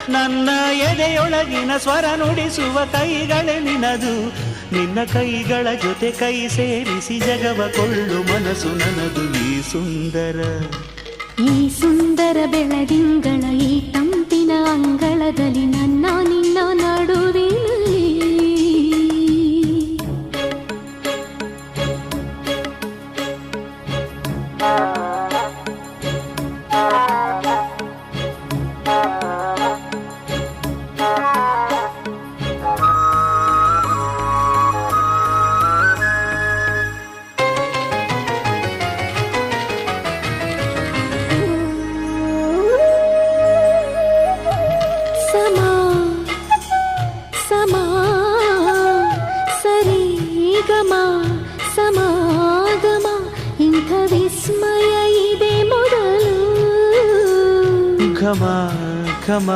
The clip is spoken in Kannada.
ನನ್ನ ಎದೆಯೊಳಗಿನ ಸ್ವರ ನುಡಿಸುವ ಕೈಗಳೇ ನಿನದು. ನಿನ್ನ ಕೈಗಳ ಜೊತೆ ಕೈ ಸೇರಿಸಿ ಜಗವ ಕೊಳ್ಳು ಮನಸ್ಸು ನನ್ನದು. ಈ ಸುಂದರ ಬೆಳದಿಂಗಳ ಈ ತಂಪಿನ ಅಂಗಳದಲ್ಲಿ ನನ್ನ ನಿನ್ನ ನಡುವಿನಲ್ಲಿ ಸಮಾಗಮ ಇಂಥ ವಿಸ್ಮಯ ಇದೆ ಮೊದಲು. ಘಮ ಘಮ